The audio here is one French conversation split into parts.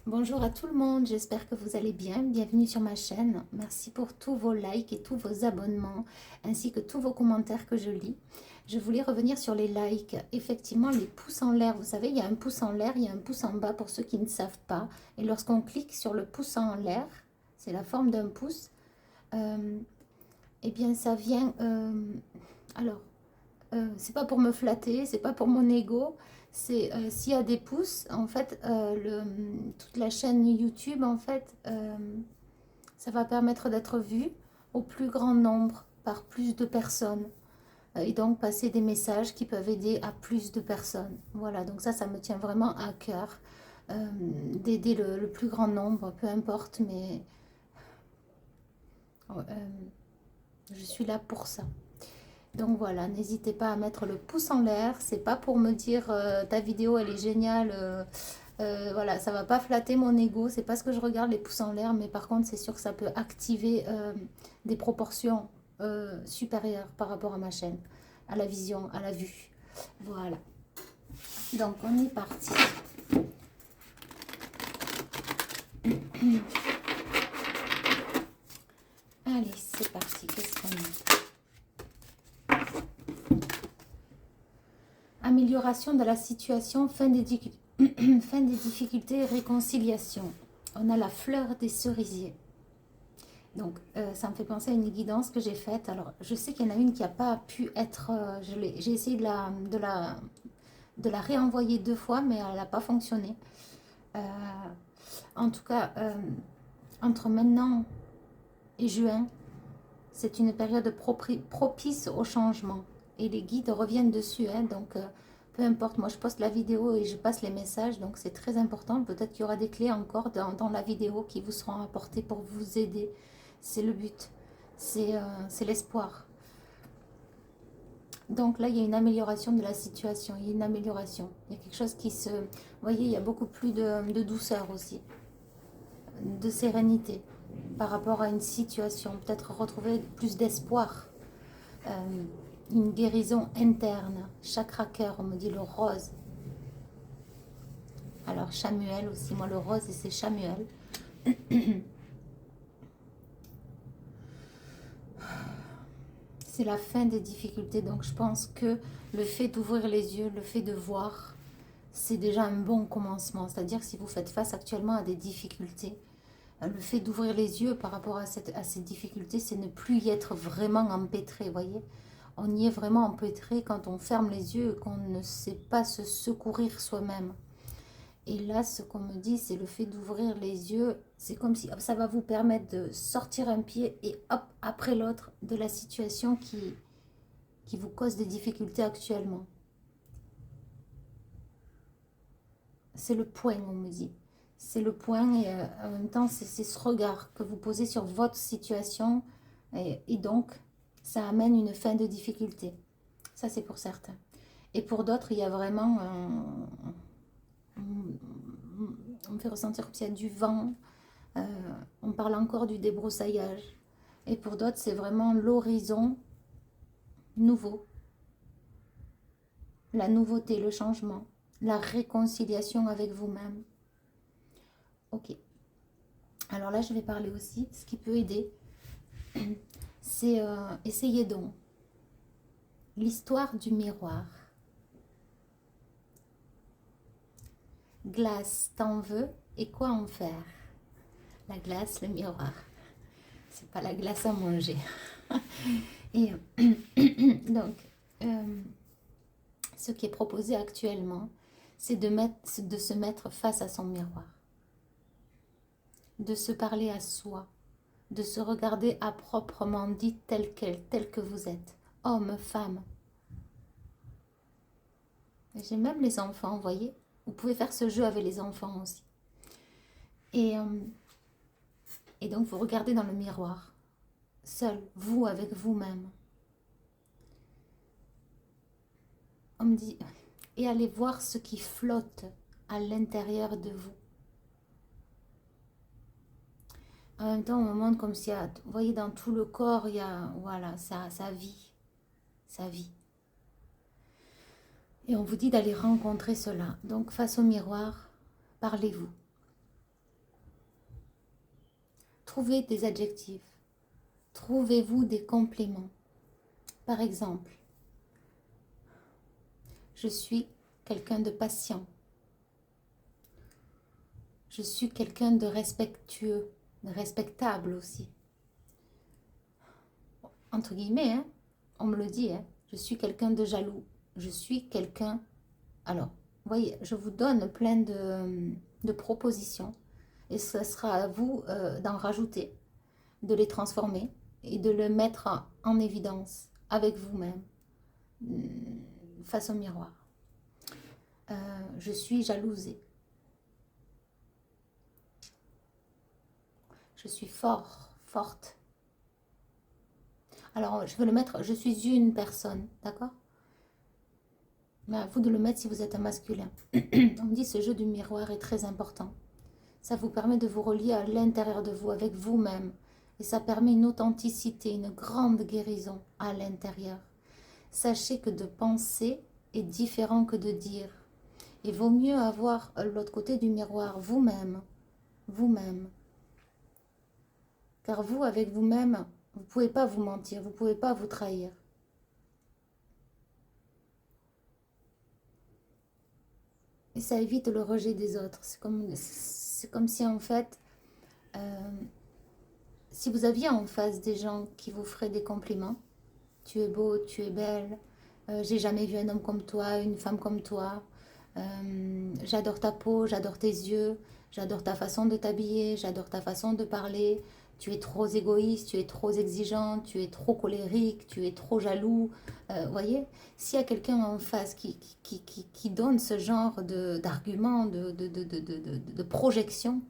Bonjour à tout le monde, j'espère que vous allez bien. Bienvenue sur ma chaîne. Merci pour tous vos likes et tous vos abonnements, ainsi que tous vos commentaires que je lis. Je voulais revenir sur les likes. Effectivement, les pouces en l'air, vous savez, il y a un pouce en l'air, il y a un pouce en bas pour ceux qui ne savent pas. Et lorsqu'on clique sur le pouce en l'air, c'est la forme d'un pouce, eh bien ça vient... alors, c'est pas pour me flatter, c'est pas pour mon ego. C'est s'il y a des pouces, en fait, toute la chaîne YouTube, en fait, ça va permettre d'être vu au plus grand nombre, par plus de personnes. Et donc passer des messages qui peuvent aider à plus de personnes. Voilà, donc ça me tient vraiment à cœur d'aider le plus grand nombre, peu importe, mais je suis là pour ça. Donc voilà, n'hésitez pas à mettre le pouce en l'air. C'est pas pour me dire ta vidéo elle est géniale. Voilà, ça va pas flatter mon ego. C'est pas ce que je regarde les pouces en l'air, mais par contre c'est sûr que ça peut activer des proportions supérieures par rapport à ma chaîne, à la vision, à la vue. Voilà. Donc on est parti. Allez, c'est parti. Qu'est-ce qu'on a? Amélioration de la situation, fin des difficultés et réconciliation. On a la fleur des cerisiers. Donc, ça me fait penser à une guidance que j'ai faite. Alors, je sais qu'il y en a une qui n'a pas pu être... j'ai essayé de la réenvoyer 2 fois, mais elle n'a pas fonctionné. Euh, En tout cas, entre maintenant et juin, c'est une période propice au changement. Et les guides reviennent dessus. Hein, donc, peu importe, moi je poste la vidéo et je passe les messages. Donc, c'est très important. Peut-être qu'il y aura des clés encore dans la vidéo qui vous seront apportées pour vous aider. C'est le but. C'est l'espoir. Donc là, il y a une amélioration de la situation. Il y a une amélioration. Il y a quelque chose qui se... Vous voyez, il y a beaucoup plus de douceur aussi. De sérénité par rapport à une situation. Peut-être retrouver plus d'espoir. Une guérison interne. Chakra cœur, on me dit le rose. Alors Chamuel aussi, moi le rose et c'est Chamuel. C'est la fin des difficultés, donc je pense que le fait d'ouvrir les yeux, le fait de voir, c'est déjà un bon commencement. C'est-à-dire que si vous faites face actuellement à des difficultés, le fait d'ouvrir les yeux par rapport à ces difficultés, c'est ne plus y être vraiment empêtré, voyez. On y est vraiment empêtré quand on ferme les yeux et qu'on ne sait pas se secourir soi-même. Et là, ce qu'on me dit, c'est le fait d'ouvrir les yeux. C'est comme si hop, ça va vous permettre de sortir un pied et hop, après l'autre, de la situation qui vous cause des difficultés actuellement. C'est le point, on me dit. C'est le point et en même temps, c'est ce regard que vous posez sur votre situation. Et donc, ça amène une fin de difficulté. Ça, c'est pour certains. Et pour d'autres, il y a vraiment... on me fait ressentir qu'il y a du vent. On parle encore du débroussaillage. Et pour d'autres, c'est vraiment l'horizon nouveau. La nouveauté, le changement. La réconciliation avec vous-même. Ok. Alors là, je vais parler aussi. Ce qui peut aider, c'est essayer donc. L'histoire du miroir. Glace, t'en veux et quoi en faire? La glace, le miroir. C'est pas la glace à manger. Et donc, ce qui est proposé actuellement, c'est de se mettre face à son miroir, de se parler à soi, de se regarder à proprement dit tel quel, tel que vous êtes, homme, femme. J'ai même les enfants, vous voyez. Vous pouvez faire ce jeu avec les enfants aussi. Et donc, vous regardez dans le miroir, seul, vous avec vous-même. On me dit, et allez voir ce qui flotte à l'intérieur de vous. En même temps, on me montre comme s'il y a, vous voyez, dans tout le corps, il y a, voilà, ça vit, ça vit. Et on vous dit d'aller rencontrer cela. Donc, face au miroir, parlez-vous. Trouvez des adjectifs. Trouvez-vous des compléments. Par exemple, je suis quelqu'un de patient. Je suis quelqu'un de respectueux, de respectable aussi. Entre guillemets, hein, on me le dit, hein, je suis quelqu'un de jaloux. Je suis quelqu'un... Alors, vous voyez, je vous donne plein de propositions. Et ce sera à vous d'en rajouter, de les transformer et de le mettre en évidence avec vous-même, face au miroir. Je suis jalousée. Je suis fort, forte. Alors, je vais le mettre, je suis une personne, d'accord? Mais à vous de le mettre si vous êtes un masculin. On me dit ce jeu du miroir est très important. Ça vous permet de vous relier à l'intérieur de vous, avec vous-même. Et ça permet une authenticité, une grande guérison à l'intérieur. Sachez que de penser est différent que de dire. Il vaut mieux avoir l'autre côté du miroir, vous-même. Vous-même. Car vous, avec vous-même, vous ne pouvez pas vous mentir, vous ne pouvez pas vous trahir. Et ça évite le rejet des autres. C'est comme si en fait, si vous aviez en face des gens qui vous feraient des compliments, tu es beau, tu es belle, j'ai jamais vu un homme comme toi, une femme comme toi, j'adore ta peau, j'adore tes yeux, j'adore ta façon de t'habiller, j'adore ta façon de parler, tu es trop égoïste, tu es trop exigeant, tu es trop colérique, tu es trop jaloux. Voyez, s'il y a quelqu'un en face qui donne ce genre d'argument, de projection,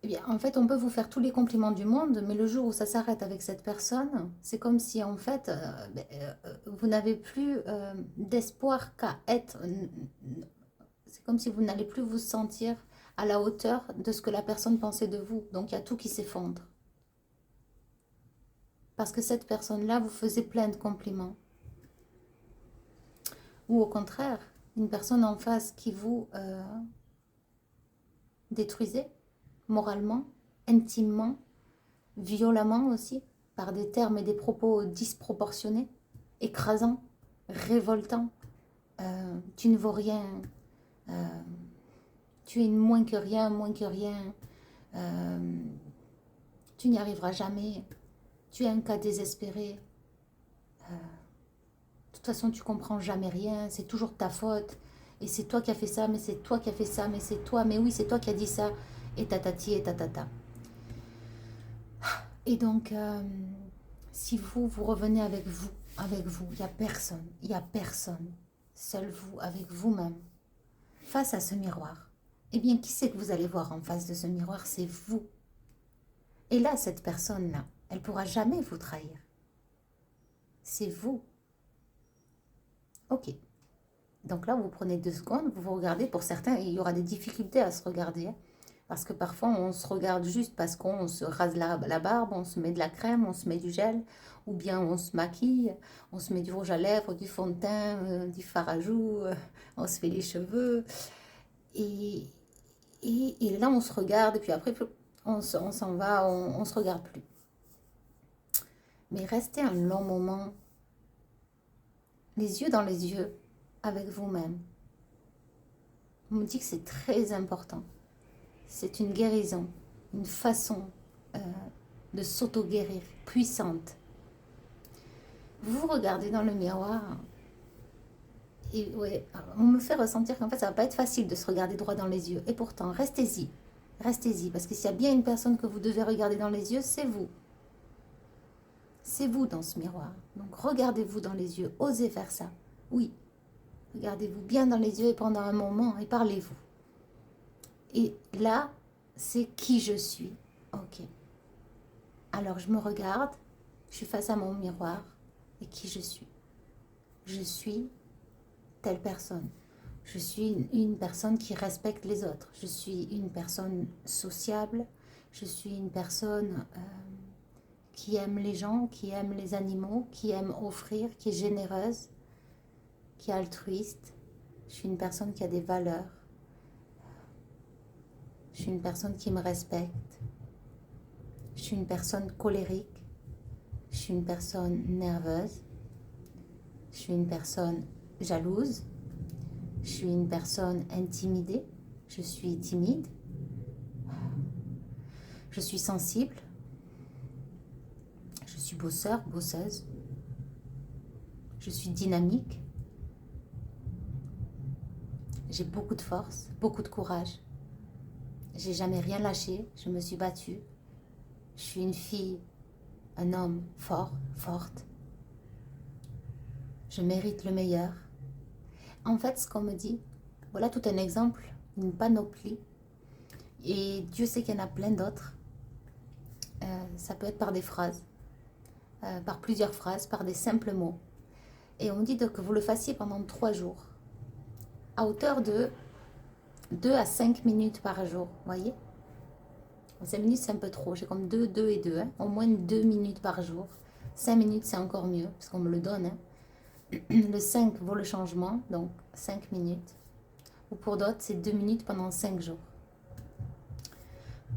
eh bien, en fait, on peut vous faire tous les compliments du monde, mais le jour où ça s'arrête avec cette personne, c'est comme si, en fait, vous n'avez plus d'espoir qu'à être... C'est comme si vous n'allez plus vous sentir à la hauteur de ce que la personne pensait de vous. Donc, il y a tout qui s'effondre. Parce que cette personne-là vous faisait plein de compliments. Ou au contraire, une personne en face qui vous détruisait moralement, intimement, violemment aussi, par des termes et des propos disproportionnés, écrasants, révoltants. Tu ne vaux rien, tu es moins que rien, tu n'y arriveras jamais, tu es un cas désespéré, de toute façon tu comprends jamais rien, c'est toujours ta faute, et c'est toi qui as fait ça, mais c'est toi qui as fait ça, mais c'est toi, mais oui c'est toi qui as dit ça, et tatati et tatata. Et donc, si vous revenez avec vous, il n'y a personne, seul vous, avec vous-même, face à ce miroir, eh bien, qui c'est que vous allez voir en face de ce miroir? C'est vous. Et là, cette personne-là, elle ne pourra jamais vous trahir. C'est vous. Ok. Donc là, vous prenez 2 secondes, vous vous regardez. Pour certains, il y aura des difficultés à se regarder, hein. Parce que parfois, on se regarde juste parce qu'on se rase la barbe, on se met de la crème, on se met du gel, ou bien on se maquille, on se met du rouge à lèvres, du fond de teint, du fard à joues, on se fait les cheveux. Et, et là, on se regarde, et puis après, on s'en va, on ne se regarde plus. Mais restez un long moment, les yeux dans les yeux, avec vous-même. On me dit que c'est très important. C'est une guérison, une façon de s'auto-guérir, puissante. Vous vous regardez dans le miroir et ouais, on me fait ressentir qu'en fait ça va pas être facile de se regarder droit dans les yeux. Et pourtant, restez-y. Restez-y, parce que s'il y a bien une personne que vous devez regarder dans les yeux, c'est vous. C'est vous dans ce miroir. Donc regardez-vous dans les yeux, osez faire ça. Oui, regardez-vous bien dans les yeux et pendant un moment et parlez-vous. Et là, c'est qui je suis. Ok. Alors je me regarde, je suis face à mon miroir et qui je suis. Je suis telle personne. Je suis une personne qui respecte les autres. Je suis une personne sociable. Je suis une personne qui aime les gens, qui aime les animaux, qui aime offrir, qui est généreuse, qui est altruiste. Je suis une personne qui a des valeurs. Je suis une personne qui me respecte. Je suis une personne colérique. Je suis une personne nerveuse. Je suis une personne jalouse. Je suis une personne intimidée. Je suis timide. Je suis sensible. Je suis bosseur, bosseuse. Je suis dynamique. J'ai beaucoup de force, beaucoup de courage. J'ai jamais rien lâché. Je me suis battue. Je suis une fille, un homme fort, forte. Je mérite le meilleur. En fait, ce qu'on me dit, voilà tout un exemple, une panoplie. Et Dieu sait qu'il y en a plein d'autres. Ça peut être par des phrases, par plusieurs phrases, par des simples mots. Et on dit que vous le fassiez pendant 3 jours, à hauteur de 2 à 5 minutes par jour, voyez. 5 minutes, c'est un peu trop, j'ai comme 2, 2 et 2, hein. Au moins 2 minutes par jour. 5 minutes, c'est encore mieux, parce qu'on me le donne. Hein. Le 5 vaut le changement, donc 5 minutes. Ou pour d'autres, c'est 2 minutes pendant 5 jours.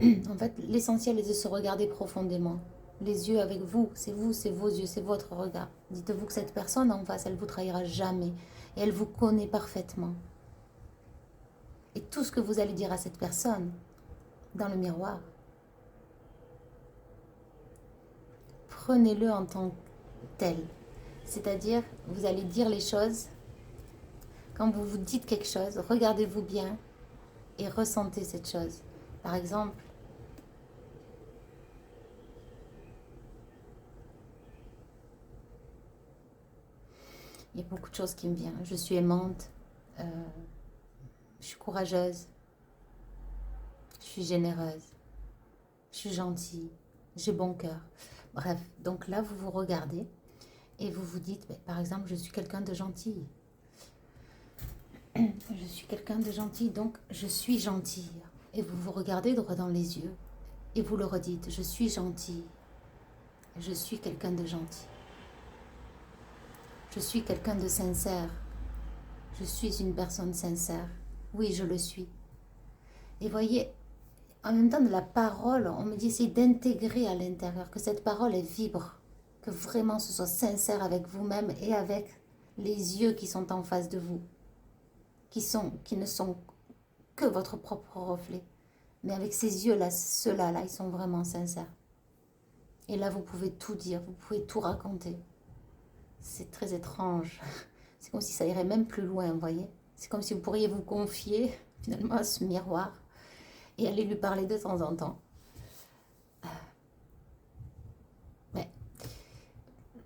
En fait, l'essentiel est de se regarder profondément. Les yeux avec vous, c'est vos yeux, c'est votre regard. Dites-vous que cette personne en face, elle vous trahira jamais. Et elle vous connaît parfaitement. Et tout ce que vous allez dire à cette personne, dans le miroir, prenez-le en tant que tel. C'est-à-dire, vous allez dire les choses. Quand vous vous dites quelque chose, regardez-vous bien et ressentez cette chose. Par exemple, il y a beaucoup de choses qui me viennent. Je suis aimante, je suis courageuse, je suis généreuse, je suis gentille, j'ai bon cœur. Bref, donc là, vous vous regardez et vous vous dites, par exemple, je suis quelqu'un de gentil. Je suis quelqu'un de gentil, donc je suis gentille. Et vous vous regardez droit dans les yeux et vous le redites, je suis gentille. Je suis quelqu'un de gentil. Je suis quelqu'un de sincère. Je suis une personne sincère. Oui, je le suis. Et voyez, en même temps de la parole, on me dit c'est d'intégrer à l'intérieur, que cette parole elle vibre, que vraiment ce soit sincère avec vous-même et avec les yeux qui sont en face de vous, qui ne sont que votre propre reflet. Mais avec ces yeux-là, ceux-là, ils sont vraiment sincères. Et là, vous pouvez tout dire, vous pouvez tout raconter. C'est très étrange. C'est comme si ça irait même plus loin, vous voyez. C'est comme si vous pourriez vous confier finalement à ce miroir et aller lui parler de temps en temps. Mais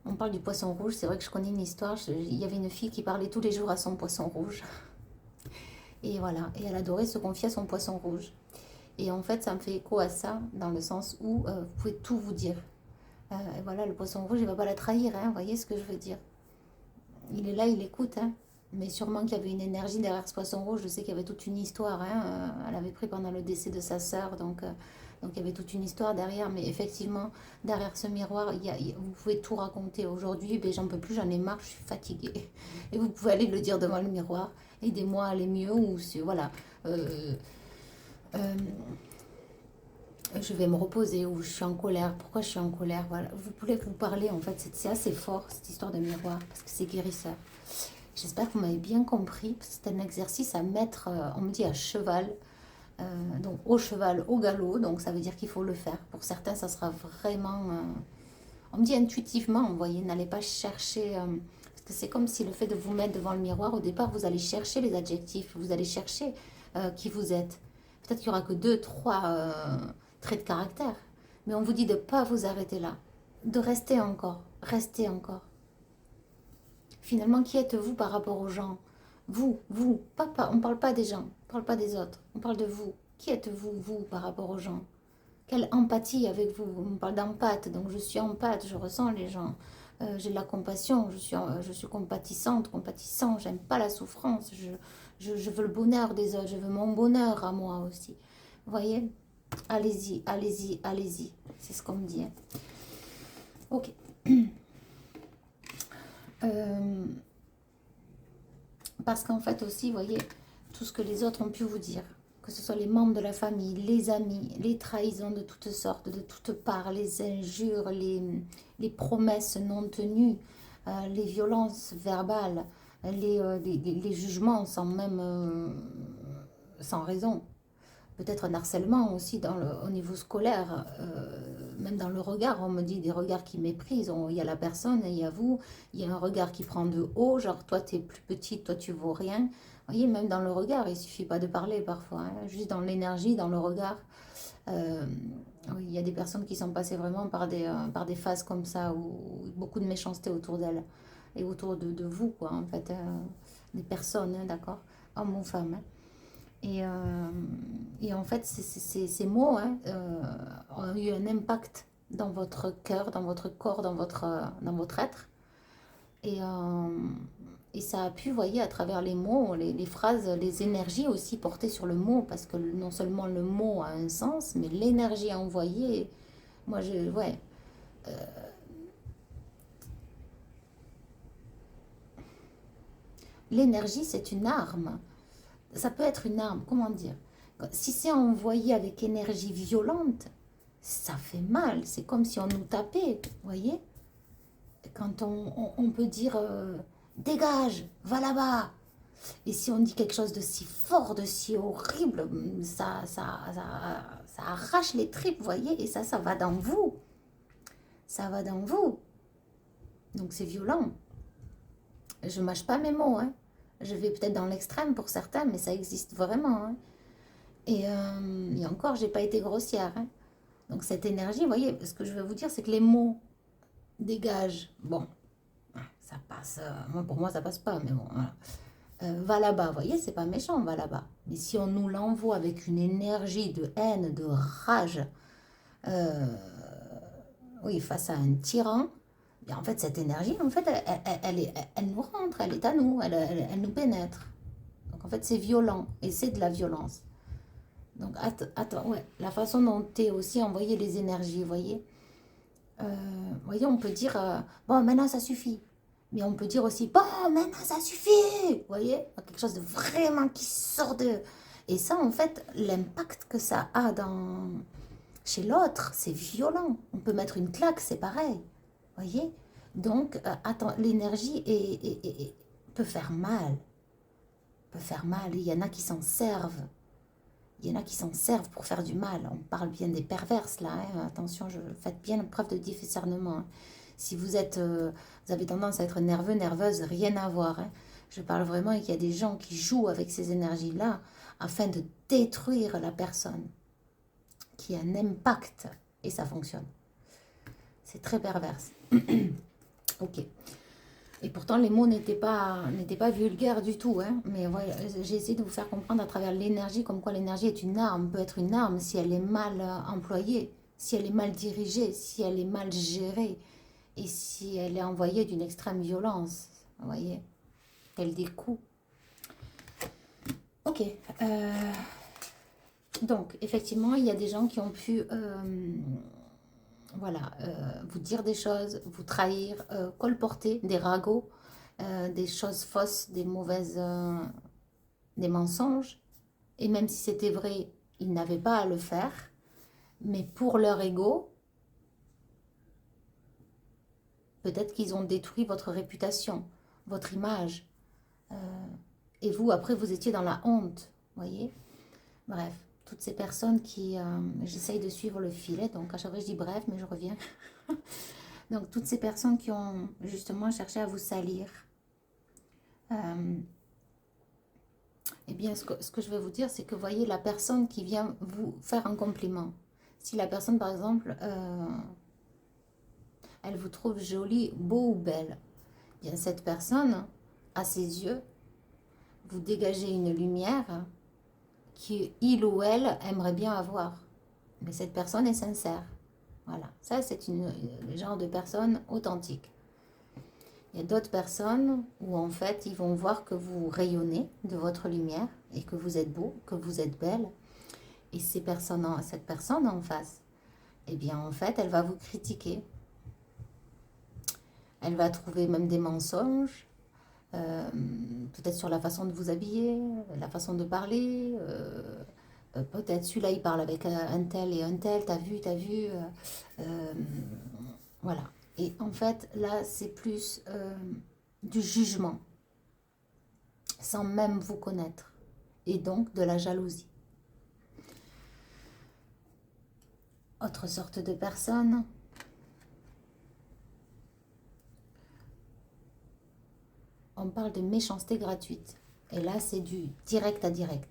on parle du poisson rouge, c'est vrai que je connais une histoire. Il y avait une fille qui parlait tous les jours à son poisson rouge. Et voilà, et elle adorait se confier à son poisson rouge. Et en fait, ça me fait écho à ça, dans le sens où vous pouvez tout vous dire. Et voilà, le poisson rouge, il ne va pas la trahir, hein, vous voyez ce que je veux dire. Il est là, il écoute, hein. Mais sûrement qu'il y avait une énergie derrière ce poisson rouge. Je sais qu'il y avait toute une histoire, hein. Elle avait pris pendant le décès de sa sœur, donc il y avait toute une histoire derrière. Mais effectivement, derrière ce miroir, vous pouvez tout raconter. Aujourd'hui, ben, j'en peux plus, j'en ai marre, je suis fatiguée. Et vous pouvez aller le dire devant le miroir. Aidez-moi à aller mieux, ou voilà. Je vais me reposer, ou je suis en colère. Pourquoi je suis en colère? Voilà. Vous pouvez vous parler, en fait. C'est assez fort, cette histoire de miroir, parce que c'est guérisseur. J'espère que vous m'avez bien compris. C'est un exercice à mettre, on me dit, à cheval. Donc au cheval, au galop. Donc ça veut dire qu'il faut le faire. Pour certains, ça sera vraiment... on me dit intuitivement, vous voyez, n'allez pas chercher... parce que c'est comme si le fait de vous mettre devant le miroir, au départ, vous allez chercher les adjectifs. Vous allez chercher qui vous êtes. Peut-être qu'il n'y aura que 2, 3 traits de caractère. Mais on vous dit de ne pas vous arrêter là. De rester encore. Rester encore. Finalement, qui êtes-vous par rapport aux gens? Vous, on ne parle pas des gens, on ne parle pas des autres, on parle de vous. Qui êtes-vous, vous, par rapport aux gens? Quelle empathie avec vous? On parle d'empathe, donc je suis empathe, je ressens les gens. J'ai de la compassion, je suis compatissante, compatissant, j'aime pas la souffrance, je veux le bonheur des autres, je veux mon bonheur à moi aussi. Vous voyez? Allez-y, allez-y, allez-y. C'est ce qu'on me dit. Hein. Ok. Parce qu'en fait aussi, vous voyez, tout ce que les autres ont pu vous dire, que ce soit les membres de la famille, les amis, les trahisons de toutes sortes, de toutes parts, les injures, les promesses non tenues, les violences verbales, les jugements sans même, sans raison. Peut-être un harcèlement aussi au niveau scolaire, même dans le regard, on me dit des regards qui méprisent, il y a la personne et il y a vous, il y a un regard qui prend de haut, genre toi tu es plus petite, toi tu vaux rien. Vous voyez, même dans le regard, il suffit pas de parler parfois, hein, juste dans l'énergie, dans le regard. Euh, oui, il y a des personnes qui sont passées vraiment par des phases comme ça, où beaucoup de méchanceté autour d'elles et autour de vous, quoi, en fait, des personnes, hein, d'accord, hommes ou femmes. Hein. Et, euh, et en fait, ces mots hein, ont eu un impact dans votre cœur, dans votre corps, dans votre être. Et, euh, et ça a pu, vous voyez, à travers les mots, les phrases, les énergies aussi portées sur le mot, parce que non seulement le mot a un sens, mais l'énergie envoyée, moi, ouais, l'énergie, c'est une arme. Ça peut être une arme, comment dire? Si c'est envoyé avec énergie violente, ça fait mal. C'est comme si on nous tapait, vous voyez? Quand on peut dire dégage, va là-bas. Et si on dit quelque chose de si fort, de si horrible, ça arrache les tripes, vous voyez? Et ça va dans vous. Ça va dans vous. Donc c'est violent. Je mâche pas mes mots, hein. Je vais peut-être dans l'extrême pour certains, mais ça existe vraiment. Hein. Et encore, j'ai pas été grossière. Hein. Donc cette énergie, vous voyez, ce que je veux vous dire, c'est que les mots dégagent. Bon, ça passe. Pour moi, ça passe pas, mais bon. Voilà. Va là-bas, vous voyez, c'est pas méchant, va là-bas. Mais si on nous l'envoie avec une énergie de haine, de rage, euh, oui, face à un tyran, bien, en fait, cette énergie, en fait, elle nous rentre, elle est à nous, elle nous pénètre. Donc en fait, c'est violent et c'est de la violence. Donc attends, ouais, la façon dont est aussi envoyé les énergies, vous voyez. Voyez, on peut dire, bon, maintenant ça suffit. Mais on peut dire aussi, bon, maintenant ça suffit. Vous voyez, quelque chose de vraiment qui sort de... Et ça, en fait, l'impact que ça a chez l'autre, c'est violent. On peut mettre une claque, c'est pareil. Vous voyez. Donc, attends, l'énergie peut faire mal. Peut faire mal. Il y en a qui s'en servent. Il y en a qui s'en servent pour faire du mal. On parle bien des perverses là. Hein. Attention, faites bien preuve de discernement. Hein. Si vous avez tendance à être nerveux, nerveuse, rien à voir. Hein. Je parle vraiment qu'il y a des gens qui jouent avec ces énergies-là afin de détruire la personne, qui a un impact et ça fonctionne. C'est très perverse. Ok. Et pourtant, les mots n'étaient pas vulgaires du tout. Hein. Mais voilà, j'ai essayé de vous faire comprendre à travers l'énergie, comme quoi l'énergie est une arme, peut être une arme si elle est mal employée, si elle est mal dirigée, si elle est mal gérée, et si elle est envoyée d'une extrême violence. Vous voyez, elle des coups. Ok. Donc, effectivement, il y a des gens qui ont pu... voilà, vous dire des choses, vous trahir, colporter des ragots, des choses fausses, des mauvaises, des mensonges. Et même si c'était vrai, ils n'avaient pas à le faire. Mais pour leur ego, peut-être qu'ils ont détruit votre réputation, votre image. Et vous, après, vous étiez dans la honte, voyez. Bref, toutes ces personnes qui... j'essaye de suivre le filet, donc à chaque fois je dis bref, mais je reviens. Donc, toutes ces personnes qui ont justement cherché à vous salir, eh bien, ce que je vais vous dire, c'est que, voyez, la personne qui vient vous faire un compliment, si la personne, par exemple, elle vous trouve jolie, beau ou belle, eh bien, cette personne, à ses yeux, vous dégagez une lumière qu'il ou elle aimerait bien avoir. Mais cette personne est sincère. Voilà, ça c'est le genre de personne authentique. Il y a d'autres personnes où en fait ils vont voir que vous rayonnez de votre lumière et que vous êtes beau, que vous êtes belle. Et cette personne en face, eh bien en fait elle va vous critiquer. Elle va trouver même des mensonges, peut-être sur la façon de vous habiller, la façon de parler, peut-être celui-là il parle avec un tel et un tel, t'as vu, euh, voilà. Et en fait, là, c'est plus du jugement, sans même vous connaître, et donc de la jalousie. Autre sorte de personne, on parle de méchanceté gratuite. Et là, c'est du direct à direct.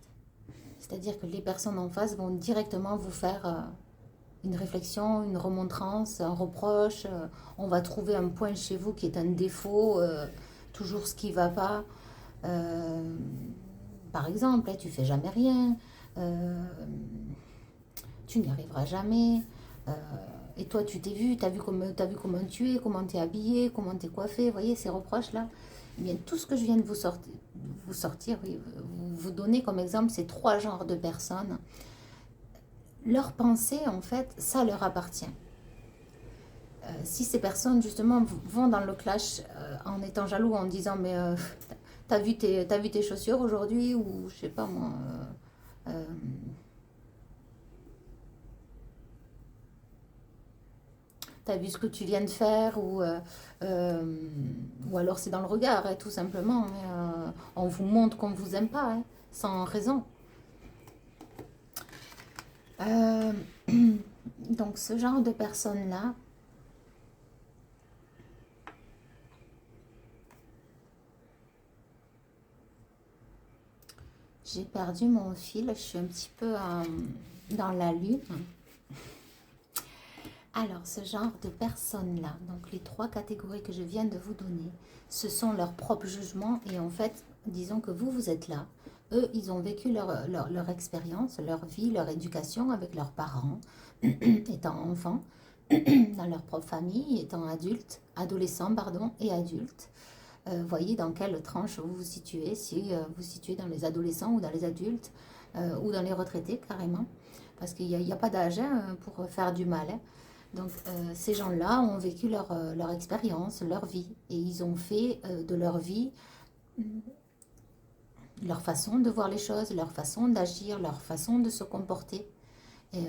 C'est-à-dire que les personnes en face vont directement vous faire une réflexion, une remontrance, un reproche. On va trouver un point chez vous qui est un défaut, toujours ce qui ne va pas. Euh, Par exemple, tu fais jamais rien, tu n'y arriveras jamais. euh, et toi, tu t'es vu, t'as vu comment tu es, comment tu es habillé, comment tu es coiffé. Vous voyez ces reproches-là. Eh bien, tout ce que je viens de vous sortir, oui, vous donner comme exemple ces trois genres de personnes. Leurs pensées, en fait, ça leur appartient. Si ces personnes, justement, vont dans le clash en étant jaloux, en disant, mais t'as vu tes chaussures aujourd'hui, ou je sais pas moi, euh, t'as vu ce que tu viens de faire, euh, ou alors c'est dans le regard, hein, tout simplement. Hein, on vous montre qu'on ne vous aime pas, hein, sans raison. Euh, donc ce genre de personnes-là, j'ai perdu mon fil, je suis un petit peu dans la lune. Alors, ce genre de personnes-là, donc les trois catégories que je viens de vous donner, ce sont leurs propres jugements et en fait, disons que vous êtes là. Eux, ils ont vécu leur expérience, leur vie, leur éducation avec leurs parents, étant enfants, dans leur propre famille, étant adultes, adolescents, pardon, et adultes. Voyez dans quelle tranche vous vous situez, si vous vous situez dans les adolescents ou dans les adultes, ou dans les retraités carrément, parce qu'il n'y a pas d'âge hein, pour faire du mal. Hein. Donc ces gens-là ont vécu leur expérience, leur vie, et ils ont fait de leur vie leur façon de voir les choses, leur façon d'agir, leur façon de se comporter. Et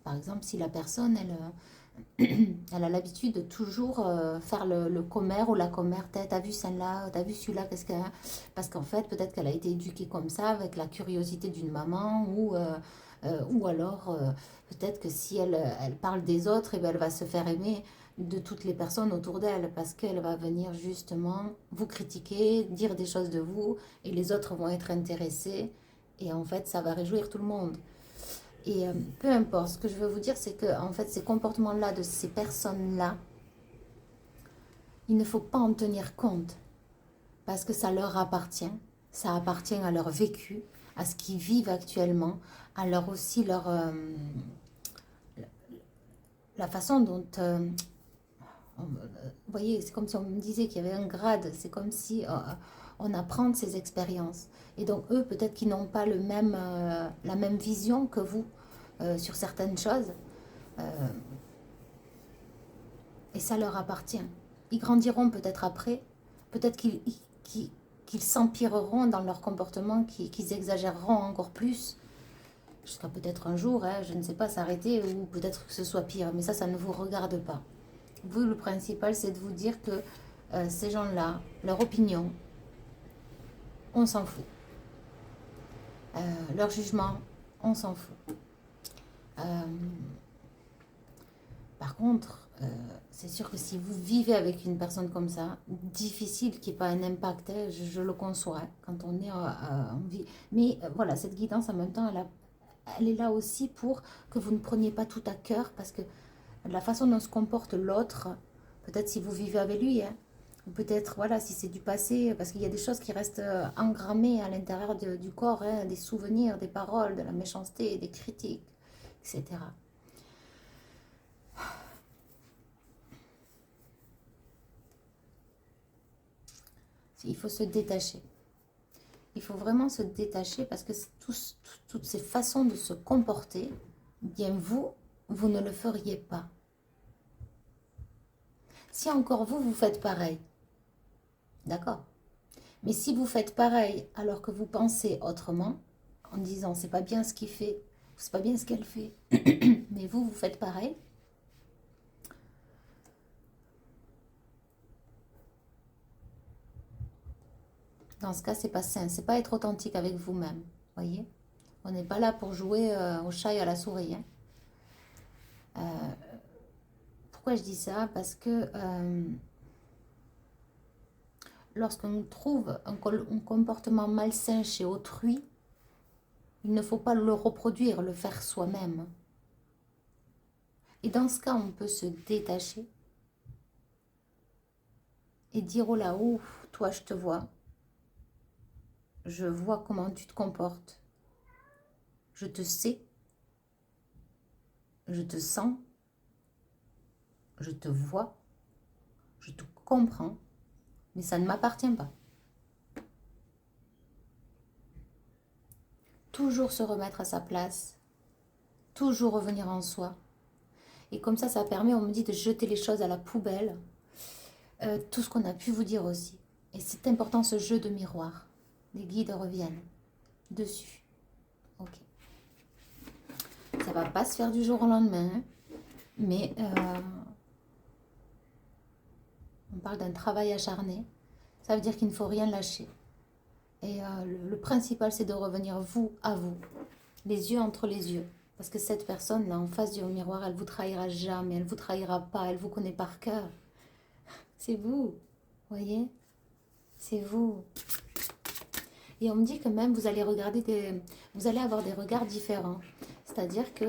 par exemple, si la personne, elle a l'habitude de toujours faire le commère ou la commère, t'as vu celle-là, t'as vu celui-là, qu'est-ce qu'elle a. Parce qu'en fait, peut-être qu'elle a été éduquée comme ça, avec la curiosité d'une maman, ou alors peut-être que si elle parle des autres, et ben, elle va se faire aimer de toutes les personnes autour d'elle, parce qu'elle va venir justement vous critiquer, dire des choses de vous, et les autres vont être intéressés, et en fait, ça va réjouir tout le monde. Et peu importe, ce que je veux vous dire, c'est que en fait, ces comportements-là de ces personnes-là, il ne faut pas en tenir compte parce que ça leur appartient. Ça appartient à leur vécu, à ce qu'ils vivent actuellement, à leur aussi la façon dont vous voyez, c'est comme si on me disait qu'il y avait un grade. C'est comme si on apprend de ces expériences. Et donc eux, peut-être qu'ils n'ont pas la même vision que vous sur certaines choses. Euh, et ça leur appartient. Ils grandiront peut-être après, peut-être qu'ils s'empireront dans leur comportement, qu'ils exagéreront encore plus, jusqu'à peut-être un jour, hein, je ne sais pas, s'arrêter, ou peut-être que ce soit pire, mais ça ne vous regarde pas. Vous, le principal, c'est de vous dire que ces gens-là, leur opinion, on s'en fout. Leur jugement, on s'en fout. Euh, Par contre, c'est sûr que si vous vivez avec une personne comme ça, difficile qu'il n'y ait pas un impact, hein, je le conçois, hein, quand on est en vie. Mais voilà, cette guidance, en même temps, elle est là aussi pour que vous ne preniez pas tout à cœur, parce que la façon dont se comporte l'autre, peut-être si vous vivez avec lui, hein, ou peut-être, voilà, si c'est du passé, parce qu'il y a des choses qui restent engrammées à l'intérieur du corps, hein, des souvenirs, des paroles, de la méchanceté, des critiques, etc. Il faut se détacher. Il faut vraiment se détacher parce que toutes ces façons de se comporter, bien vous ne le feriez pas. Si encore vous faites pareil, d'accord. Mais si vous faites pareil alors que vous pensez autrement, en disant c'est pas bien ce qu'il fait, c'est pas bien ce qu'elle fait, mais vous faites pareil. Dans ce cas, c'est pas sain, c'est pas être authentique avec vous-même, voyez. On n'est pas là pour jouer au chat et à la souris. Hein. Pourquoi je dis ça? Parce que lorsqu'on trouve un comportement malsain chez autrui, il ne faut pas le reproduire, le faire soi-même. Et dans ce cas, on peut se détacher et dire, oh là, oh, toi, je te vois. Je vois comment tu te comportes. Je te sais. Je te sens. Je te vois. Je te comprends. Mais ça ne m'appartient pas. Toujours se remettre à sa place. Toujours revenir en soi. Et comme ça permet, on me dit, de jeter les choses à la poubelle. Tout ce qu'on a pu vous dire aussi. Et c'est important, ce jeu de miroir. Les guides reviennent dessus. Ok. Ça va pas se faire du jour au lendemain. Hein, mais on parle d'un travail acharné. Ça veut dire qu'il ne faut rien lâcher. Et le principal, c'est de revenir vous à vous. Les yeux entre les yeux. Parce que cette personne-là, en face du miroir, elle vous trahira jamais. Elle vous trahira pas. Elle vous connaît par cœur. C'est vous. Voyez? C'est vous. Et on me dit que même vous allez vous allez avoir des regards différents. C'est-à-dire que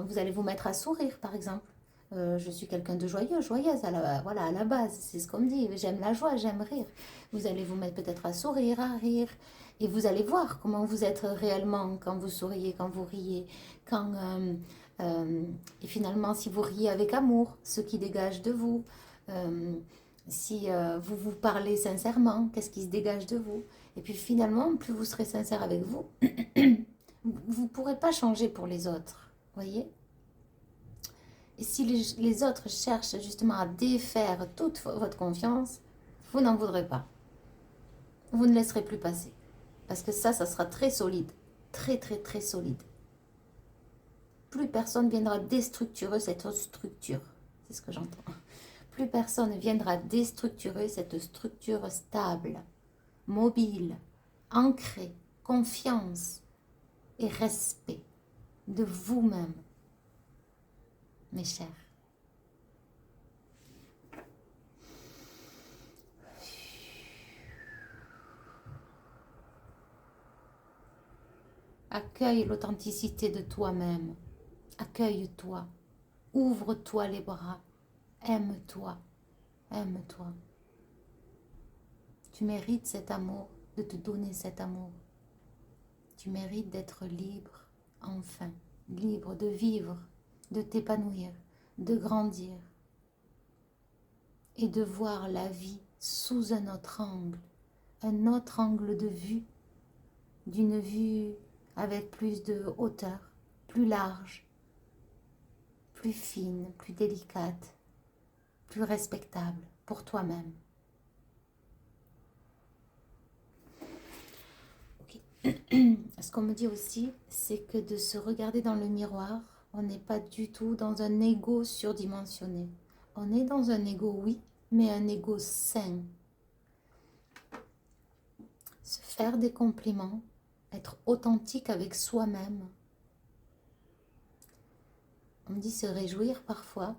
vous allez vous mettre à sourire, par exemple. Je suis quelqu'un de joyeux, joyeuse, voilà, à la base, c'est ce qu'on me dit. J'aime la joie, j'aime rire. Vous allez vous mettre peut-être à sourire, à rire. Et vous allez voir comment vous êtes réellement quand vous souriez, quand vous riez. Et finalement, si vous riez avec amour, ce qui dégage de vous. Si vous vous parlez sincèrement, qu'est-ce qui se dégage de vous? Et puis finalement, plus vous serez sincère avec vous, vous ne pourrez pas changer pour les autres, voyez? Et si les autres cherchent justement à défaire toute votre confiance, vous n'en voudrez pas. Vous ne laisserez plus passer. Parce que ça sera très solide. Très, très, très solide. Plus personne viendra déstructurer cette structure. C'est ce que j'entends. Plus personne viendra déstructurer cette structure stable, mobile, ancrée, confiance et respect de vous-même, mes chers. Accueille l'authenticité de toi-même. Accueille-toi. Ouvre-toi les bras. Aime-toi. Aime-toi. Tu mérites cet amour, de te donner cet amour. Tu mérites d'être libre, enfin. Libre de vivre, de t'épanouir, de grandir. Et de voir la vie sous un autre angle de vue, d'une vue avec plus de hauteur, plus large, plus fine, plus délicate, plus respectable pour toi-même. Okay. Ce qu'on me dit aussi, c'est que de se regarder dans le miroir, on n'est pas du tout dans un ego surdimensionné. On est dans un ego, oui, mais un ego sain. Se faire des compliments, être authentique avec soi-même. On me dit se réjouir parfois.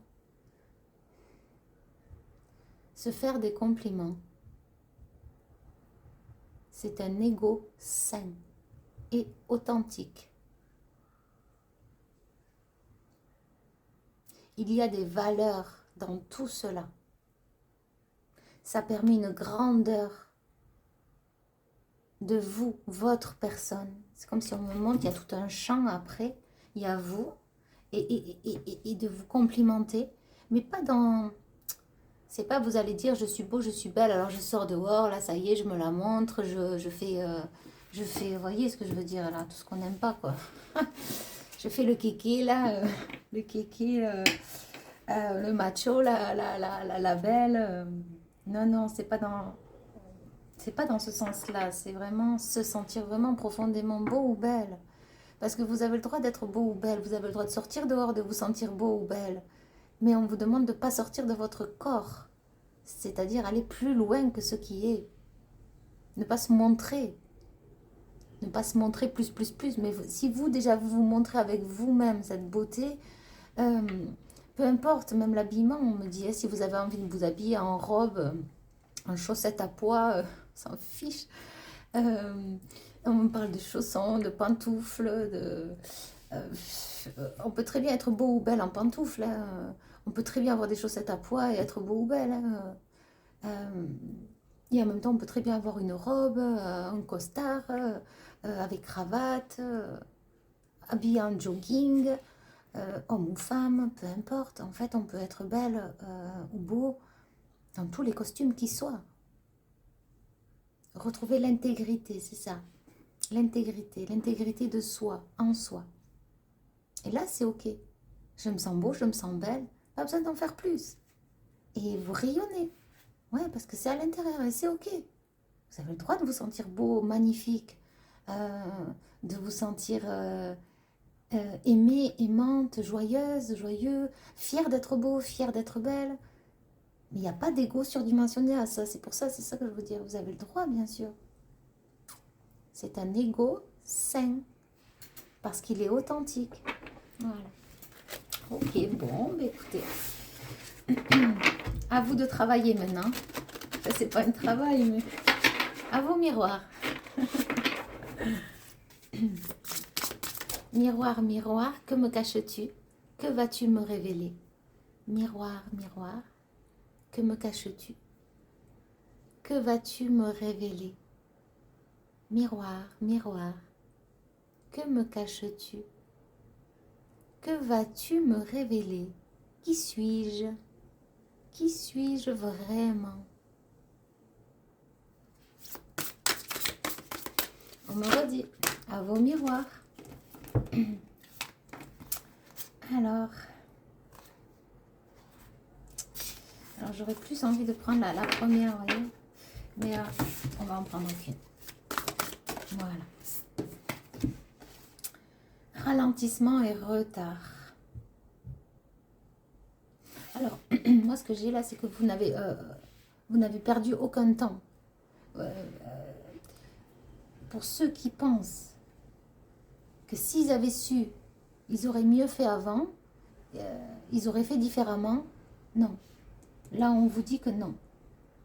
Se faire des compliments. C'est un ego sain et authentique. Il y a des valeurs dans tout cela. Ça permet une grandeur de vous, votre personne. C'est comme si on me montre, il y a tout un champ après, il y a vous, et de vous complimenter, mais pas dans... C'est pas vous allez dire je suis beau, je suis belle, alors je sors dehors, là ça y est, je me la montre, je fais, vous voyez ce que je veux dire là, tout ce qu'on n'aime pas quoi. Je fais le kéké là, le kéké, le macho, la belle. Non, c'est pas dans... c'est pas dans ce sens-là. C'est vraiment se sentir vraiment profondément beau ou belle. Parce que vous avez le droit d'être beau ou belle. Vous avez le droit de sortir dehors, de vous sentir beau ou belle. Mais on vous demande de ne pas sortir de votre corps. C'est-à-dire aller plus loin que ce qui est. Ne pas se montrer. Ne pas se montrer plus. Mais si vous, déjà, vous vous montrez avec vous-même cette beauté, peu importe, même l'habillement, on me dit, si vous avez envie de vous habiller en robe, en chaussettes à pois, on s'en fiche. On me parle de chaussons, de pantoufles, on peut très bien être beau ou belle en pantoufles. Hein. On peut très bien avoir des chaussettes à pois et être beau ou belle. Hein. Et en même temps, on peut très bien avoir une robe, un costard, avec cravate, habillé en jogging, homme ou femme, peu importe. En fait, on peut être belle ou beau dans tous les costumes qui soient. Retrouver l'intégrité, c'est ça. L'intégrité de soi, en soi. Et là, c'est ok. Je me sens beau, je me sens belle. Pas besoin d'en faire plus. Et vous rayonnez. Ouais, parce que c'est à l'intérieur et c'est ok. Vous avez le droit de vous sentir beau, magnifique. De vous sentir aimée, aimante, joyeuse, joyeux. Fier d'être beau, fier d'être belle. Mais il n'y a pas d'ego surdimensionné à ça. C'est pour ça, c'est ça que je veux dire. Vous avez le droit, bien sûr. C'est un ego sain. Parce qu'il est authentique. Voilà. Ok, bon, bah écoutez. À vous de travailler maintenant. Ça, c'est pas un travail, mais à vos miroirs. Miroir, miroir, que me caches-tu? Que vas-tu me révéler? Miroir, miroir, que me caches-tu? Que vas-tu me révéler? Miroir, miroir, que me caches-tu? Que vas-tu me révéler? Qui suis-je? Qui suis-je vraiment? On me redit, à vos miroirs. Alors j'aurais plus envie de prendre la première, vous voyez. Mais on va en prendre qu'une. Voilà. Ralentissement et retard. Alors, moi, ce que j'ai là, c'est que vous n'avez perdu aucun temps. Pour ceux qui pensent que s'ils avaient su, ils auraient mieux fait avant, ils auraient fait différemment, non. Là, on vous dit que non.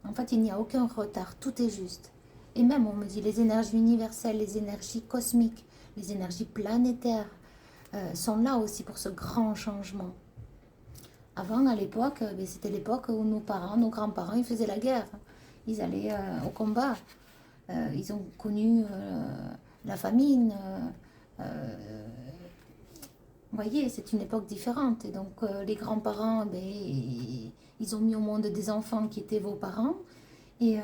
En fait, il n'y a aucun retard, tout est juste. Et même, on me dit, les énergies universelles, les énergies cosmiques, les énergies planétaires sont là aussi pour ce grand changement. Avant, à l'époque, c'était l'époque où nos parents, nos grands-parents, ils faisaient la guerre. Ils allaient au combat. Ils ont connu la famine. Vous voyez, c'est une époque différente. Et donc, les grands-parents, ils ont mis au monde des enfants qui étaient vos parents. Et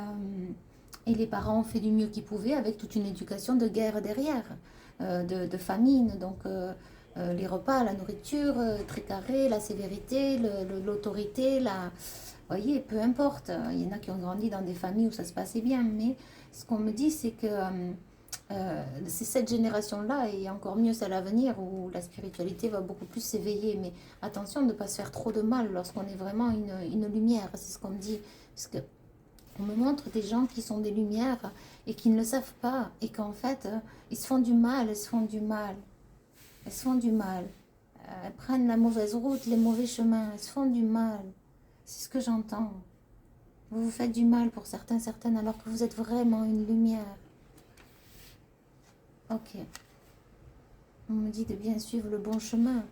les parents ont fait du mieux qu'ils pouvaient avec toute une éducation de guerre derrière, de famine. Donc, les repas, la nourriture, très carré, la sévérité, l'autorité, vous voyez, peu importe. Il y en a qui ont grandi dans des familles où ça se passait bien. Mais ce qu'on me dit, c'est que c'est cette génération-là, et encore mieux celle à venir, où la spiritualité va beaucoup plus s'éveiller. Mais attention de ne pas se faire trop de mal lorsqu'on est vraiment une lumière. C'est ce qu'on me dit. Parce que on me montre des gens qui sont des lumières et qui ne le savent pas. Et qu'en fait, ils se font du mal, elles se font du mal. Elles se font du mal. Elles prennent la mauvaise route, les mauvais chemins. Elles se font du mal. C'est ce que j'entends. Vous vous faites du mal pour certains, certaines, alors que vous êtes vraiment une lumière. Ok. On me dit de bien suivre le bon chemin.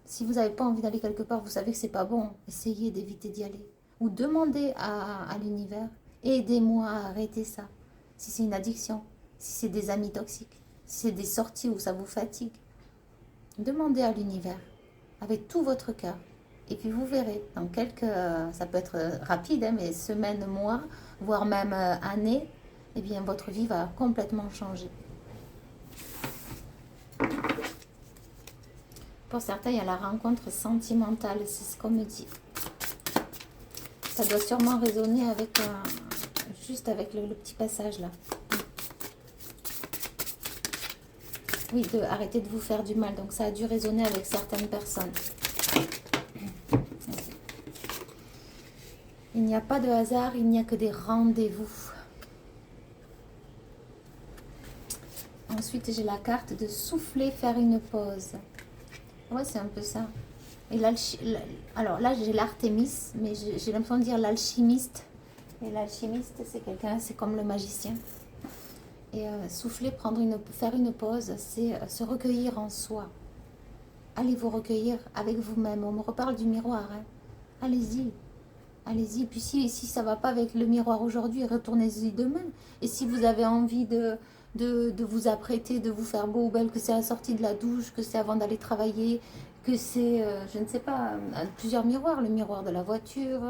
Si vous n'avez pas envie d'aller quelque part, vous savez que c'est pas bon. Essayez d'éviter d'y aller. Ou demandez à l'univers, aidez-moi à arrêter ça. Si c'est une addiction, si c'est des amis toxiques, si c'est des sorties où ça vous fatigue. Demandez à l'univers, avec tout votre cœur. Et puis vous verrez, dans ça peut être rapide, hein, mais semaines, mois, voire même années, eh bien votre vie va complètement changer. Pour certains, il y a la rencontre sentimentale, c'est ce qu'on me dit. Ça doit sûrement résonner avec juste avec le petit passage là. Oui, arrêtez de vous faire du mal. Donc ça a dû résonner avec certaines personnes. Il n'y a pas de hasard, il n'y a que des rendez-vous. Ensuite, j'ai la carte de souffler, faire une pause. Ouais, c'est un peu ça. Et alors là, j'ai l'Artémis, mais j'ai l'impression de dire l'alchimiste. Et l'alchimiste, c'est quelqu'un, c'est comme le magicien. Et souffler, faire une pause, c'est se recueillir en soi. Allez vous recueillir avec vous-même. On me reparle du miroir. Hein. Allez-y. Allez-y. Puis si ça ne va pas avec le miroir aujourd'hui, retournez-y demain. Et si vous avez envie de vous apprêter, de vous faire beau ou belle, que c'est à la sortie de la douche, que c'est avant d'aller travailler, que c'est, je ne sais pas, plusieurs miroirs. Le miroir de la voiture.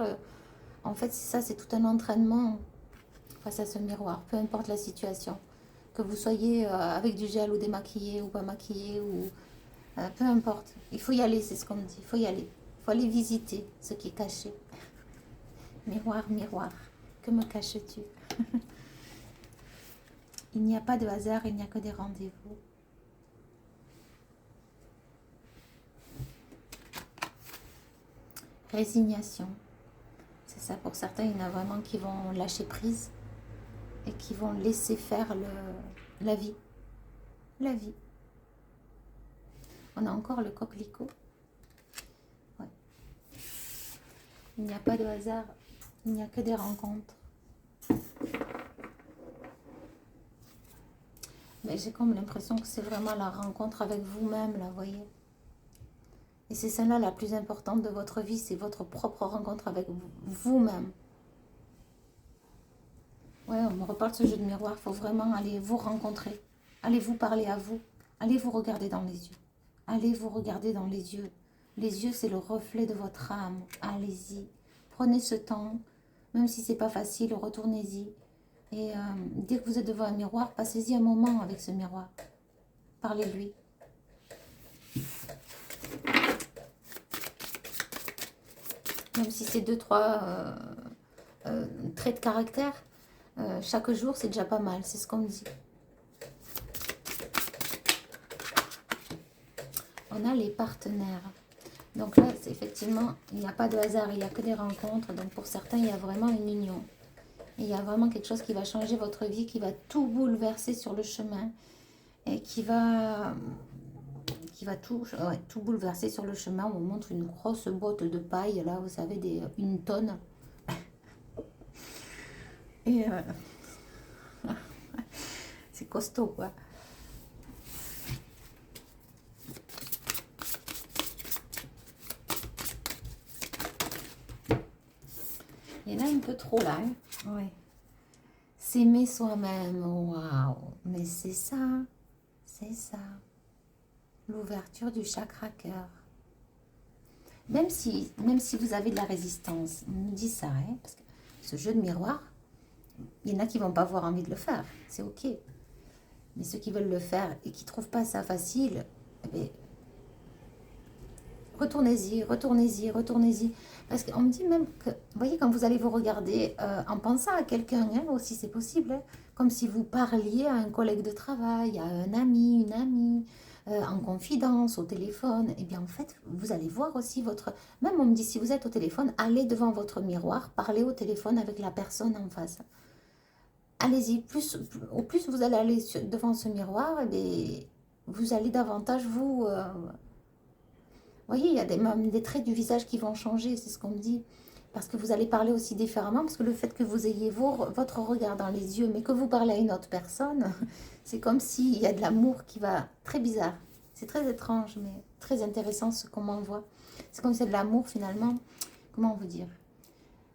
En fait, ça, c'est tout un entraînement face à ce miroir. Peu importe la situation. Que vous soyez avec du gel ou démaquillé ou pas maquillé, ou peu importe. Il faut y aller, c'est ce qu'on me dit. Il faut y aller. Il faut aller visiter ce qui est caché. Miroir, miroir, que me caches-tu? Il n'y a pas de hasard, il n'y a que des rendez-vous. Résignation. C'est ça, pour certains, il y en a vraiment qui vont lâcher prise et qui vont laisser faire la vie. La vie. On a encore le coquelicot. Ouais. Il n'y a pas de hasard, il n'y a que des rencontres. Mais j'ai comme l'impression que c'est vraiment la rencontre avec vous-même, là, vous voyez. Et c'est celle-là la plus importante de votre vie, c'est votre propre rencontre avec vous-même. Ouais, on me reparle de ce jeu de miroir, il faut vraiment aller vous rencontrer. Allez vous parler à vous, allez vous regarder dans les yeux. Allez vous regarder dans les yeux. Les yeux, c'est le reflet de votre âme. Allez-y, prenez ce temps, même si c'est pas facile, retournez-y. Et dès que vous êtes devant un miroir, passez-y un moment avec ce miroir. Parlez-lui. Même si c'est 2-3 traits de caractère, chaque jour, c'est déjà pas mal. C'est ce qu'on me dit. On a les partenaires. Donc là, c'est effectivement, il n'y a pas de hasard, il n'y a que des rencontres. Donc pour certains, il y a vraiment une union. Et il y a vraiment quelque chose qui va changer votre vie, qui va tout bouleverser sur le chemin. Et qui va tout bouleverser sur le chemin. On vous montre une grosse botte de paille, là, vous savez, une tonne. Et c'est costaud, quoi. Il y en a un peu trop, là. Hein. Ouais. S'aimer soi-même, waouh. Mais c'est ça, c'est ça. L'ouverture du chakra cœur. Même si vous avez de la résistance, on nous dit ça, hein, parce que ce jeu de miroir, il y en a qui vont pas avoir envie de le faire, c'est ok. Mais ceux qui veulent le faire et qui trouvent pas ça facile, eh bien, retournez-y, retournez-y, retournez-y. Parce qu'on me dit même que, vous voyez, quand vous allez vous regarder en pensant à quelqu'un, hein, aussi c'est possible, hein, comme si vous parliez à un collègue de travail, à un ami, une amie, en confidence, au téléphone, et bien en fait, vous allez voir aussi votre... Même on me dit, si vous êtes au téléphone, allez devant votre miroir, parlez au téléphone avec la personne en face. Allez-y, au plus vous allez aller devant ce miroir, et bien, vous allez davantage vous... Vous voyez, il y a même des traits du visage qui vont changer, c'est ce qu'on me dit. Parce que vous allez parler aussi différemment, parce que le fait que vous ayez votre regard dans les yeux, mais que vous parlez à une autre personne, c'est comme s'il y a de l'amour qui va... Très bizarre. C'est très étrange, mais très intéressant ce qu'on m'envoie. C'est comme si c'est de l'amour finalement. Comment vous dire?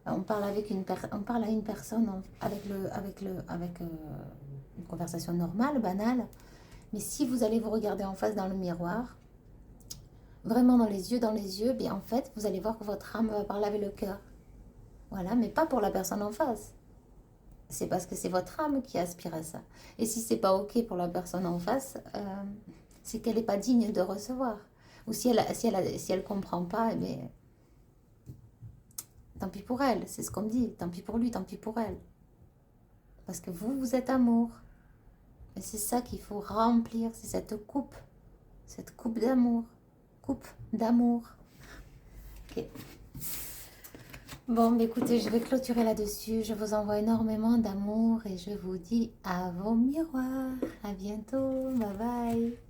On parle à une personne avec une conversation normale, banale. Mais si vous allez vous regarder en face dans le miroir, vraiment dans les yeux, bien en fait, vous allez voir que votre âme va parler avec le cœur. Voilà, mais pas pour la personne en face. C'est parce que c'est votre âme qui aspire à ça. Et si c'est pas ok pour la personne en face, c'est qu'elle n'est pas digne de recevoir. Ou si elle comprend pas, eh bien, tant pis pour elle, c'est ce qu'on me dit. Tant pis pour lui, tant pis pour elle. Parce que vous, vous êtes amour. Et c'est ça qu'il faut remplir, c'est cette coupe d'amour. Coupe d'amour. Ok. Bon, bah écoutez, je vais clôturer là-dessus. Je vous envoie énormément d'amour et je vous dis à vos miroirs. À bientôt. Bye bye.